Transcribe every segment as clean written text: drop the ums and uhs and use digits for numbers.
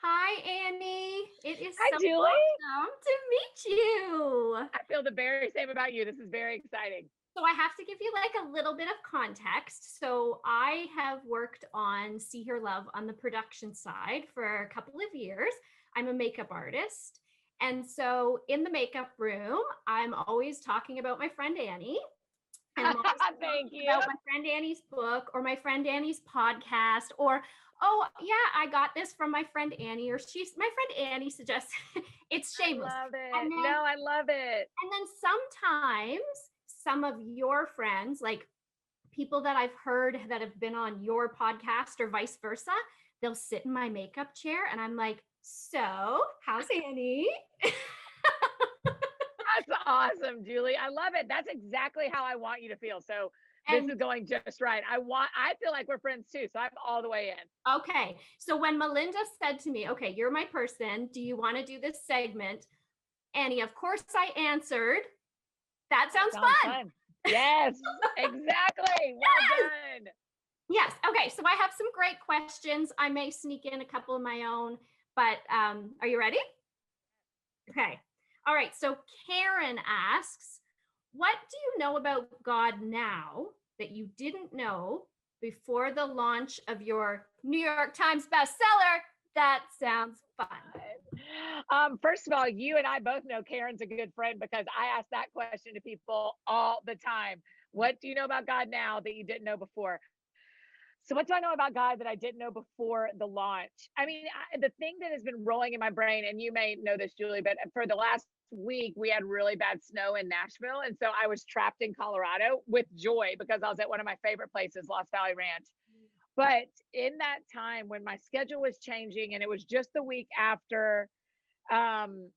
Hi, Annie. It is Hi, so Julie. awesome to meet you. I feel the very same about you. This is very exciting. So, I have to give you like a little bit of context. So, I have worked on See Her Love on the production side for a couple of years. I'm a makeup artist. And so, in the makeup room, I'm always talking about my friend Annie. And I'm always Thank talking you. about my friend Annie's book or my friend Annie's podcast or, oh, yeah, I got this from my friend Annie, or my friend Annie suggests it's I shameless. love And it. then, No, I love it. and then sometimes some of your friends, like people that I've heard that have been on your podcast or vice versa, they'll sit in my makeup chair and I'm like, so how's Annie? That's awesome, Julie. I love it. That's exactly how I want you to feel. So this And is going just right. I feel like we're friends too. So I'm all the way in. okay. So when Melinda said to me, okay, you're my person, do you want to do this segment? Annie, of course I answered, that sounds Sounds fun. fun. Yes, exactly. Well done. Yes. Okay. So I have some great questions. I may sneak in a couple of my own, but are you ready? Okay. All right. So Karen asks, what do you know about God now that you didn't know before the launch of your New York Times bestseller? That sounds fun. First of all, you and I both know Karen's a good friend because I ask that question to people all the time. What do you know about God now that you didn't know before? So, what do I know about God that I didn't know before the launch? I mean, the thing that has been rolling in my brain, and you may know this, Julie, but for the last week, we had really bad snow in Nashville. And so I was trapped in Colorado with joy because I was at one of my favorite places, Lost Valley Ranch. But in that time when my schedule was changing and it was just the week after, um,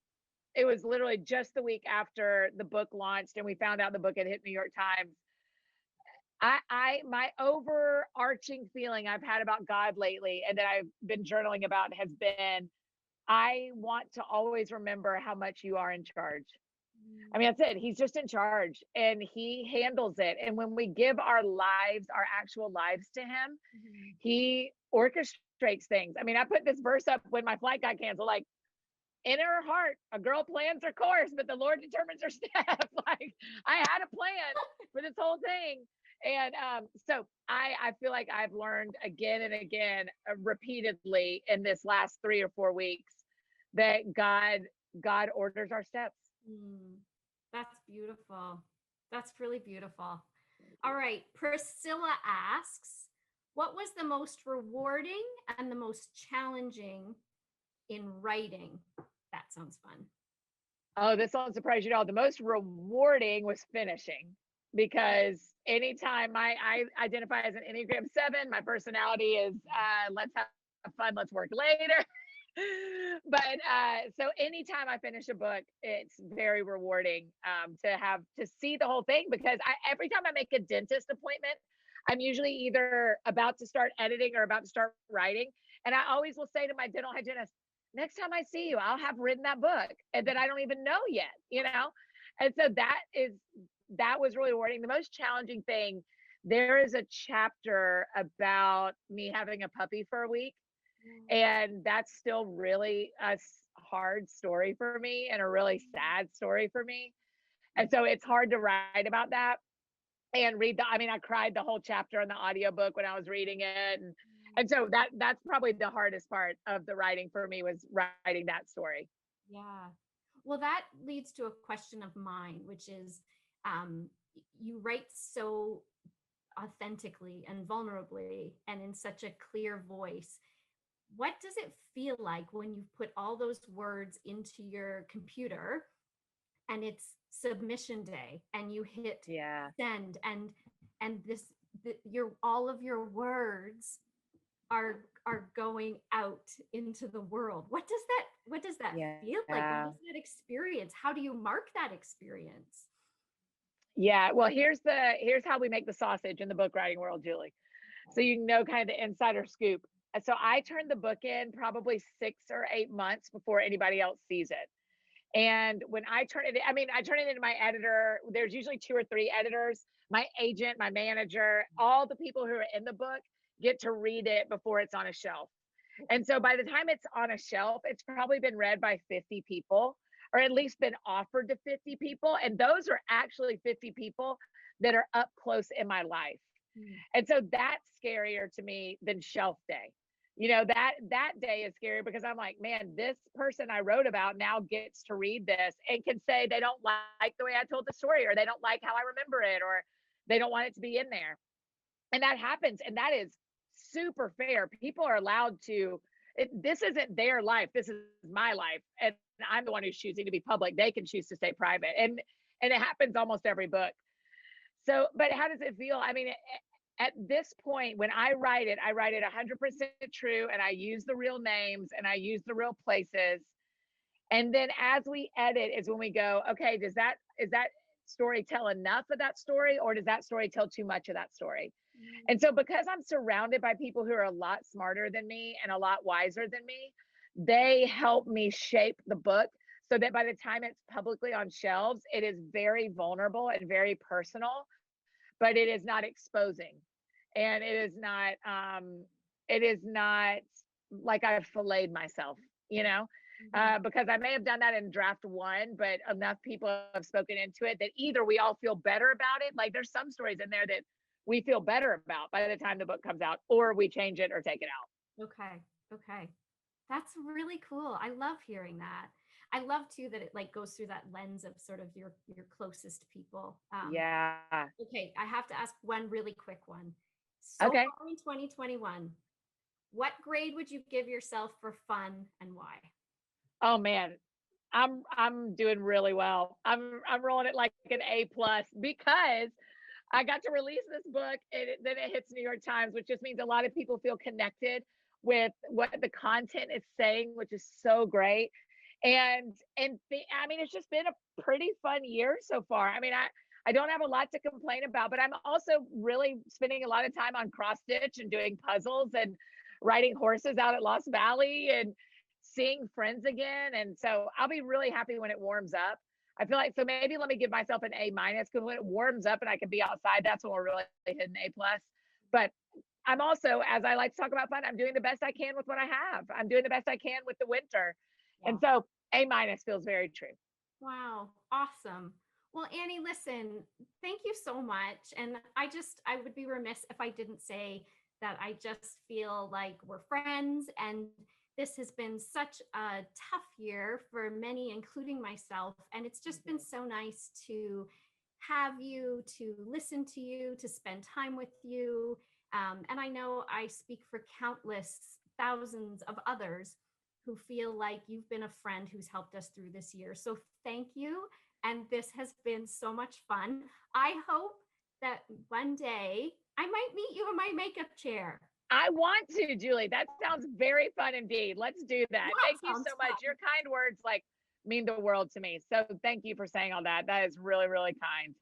it was literally just the week after the book launched and we found out the book had hit New York Times. My overarching feeling I've had about God lately and that I've been journaling about has been I want to always remember how much you are in charge. I mean, that's it. He's just in charge and he handles it. And when we give our lives, our actual lives to him, Mhm. he orchestrates things. I mean, I put this verse up when my flight got canceled, like, in her heart, a girl plans her course, but the Lord determines her steps. Like, I had a plan for this whole thing. And so I feel like I've learned again and again, repeatedly in this last 3 or 4 weeks, that God orders our steps. Mm, that's beautiful. That's really beautiful. All right. Priscilla asks, what was the most rewarding and the most challenging in writing? That sounds fun. Oh, this won't surprise you at all. The most rewarding was finishing because anytime I identify as an Enneagram 7, my personality is let's have fun, let's work later. But so anytime I finish a book, it's very rewarding to see the whole thing because every time I make a dentist appointment, I'm usually either about to start editing or about to start writing. And I always will say to my dental hygienist, next time I see you, I'll have written that book and that I don't even know yet, you know? And so that was really rewarding. The most challenging thing, there is a chapter about me having a puppy for a week. And that's still really a hard story for me and a really sad story for me. And so it's hard to write about that and I mean, I cried the whole chapter in the audiobook when I was reading it. And so that's probably the hardest part of the writing for me was writing that story. Yeah. Well, that leads to a question of mine, which is um, you write so authentically and vulnerably and in such a clear voice. What does it feel like when you put all those words into your computer and it's submission day and you hit Yeah. send and your all of your words are going out into the world? What does that feel like? Yeah. What is that experience? How do you mark that experience? Yeah. Well, here's how we make the sausage in the book writing world, Julie. So you know kind of the insider scoop. So I turned the book in probably 6 or 8 months before anybody else sees it. And when I turn it, I mean, I turn it into my editor. There's usually 2 or 3 editors, my agent, my manager, all the people who are in the book get to read it before it's on a shelf. And so by the time it's on a shelf, it's probably been read by 50 people, or at least been offered to 50 people. And those are actually 50 people that are up close in my life. Mm. And so that's scarier to me than shelf day. That day is scary because I'm like, man, this person I wrote about now gets to read this and can say they don't like the way I told the story, or they don't like how I remember it, or they don't want it to be in there. And that happens, and that is super fair. People are allowed to, this isn't their life, this is my life, and I'm the one who's choosing to be public. They can choose to stay private, and it happens almost every book. So, but how does it feel? I mean, at this point, when I write it 100% true, and I use the real names and I use the real places. And then as we edit is when we go, okay, is that story tell enough of that story, or does that story tell too much of that story? Mm. And so because I'm surrounded by people who are a lot smarter than me and a lot wiser than me, they help me shape the book so that by the time it's publicly on shelves, it is very vulnerable and very personal, but it is not exposing. And it is not like I've filleted myself, you know? Mhm. Because I may have done that in draft one, but enough people have spoken into it that either we all feel better about it. Like there's some stories in there that we feel better about by the time the book comes out, or we change it or take it out. Okay. Okay. That's really cool. I love hearing that. I love too that it like goes through that lens of sort of your closest people. Yeah. Okay, I have to ask one really quick one. So Okay. far in 2021, what grade would you give yourself for fun and why? Oh man, I'm doing really well. I'm rolling it like an A plus because I got to release this book, and then it hits New York Times, which just means a lot of people feel connected with what the content is saying, which is so great. I mean, it's just been a pretty fun year so far. I mean, I don't have a lot to complain about, but I'm also really spending a lot of time on cross stitch and doing puzzles and riding horses out at Lost Valley and seeing friends again. And so I'll be really happy when it warms up. I feel like, so maybe let me give myself an A minus, because when it warms up and I can be outside, that's when we're really hitting A plus. But I'm also, as I like to talk about fun, I'm doing the best I can with what I have. I'm doing the best I can with the winter. Yeah. And so A minus feels very true. Wow, awesome. Well, Annie, listen, thank you so much. And I would be remiss if I didn't say that I just feel like we're friends. And this has been such a tough year for many, including myself. And it's just been so nice to have you, to listen to you, to spend time with you. And I know I speak for countless thousands of others who feel like you've been a friend who's helped us through this year. So thank you. And this has been so much fun. I hope that one day I might meet you in my makeup chair. I want to, Julie. That sounds very fun indeed. Let's do that. Thank That you so sounds much. Your fun. kind words like mean the world to me. So thank you for saying all that. That is really, really kind.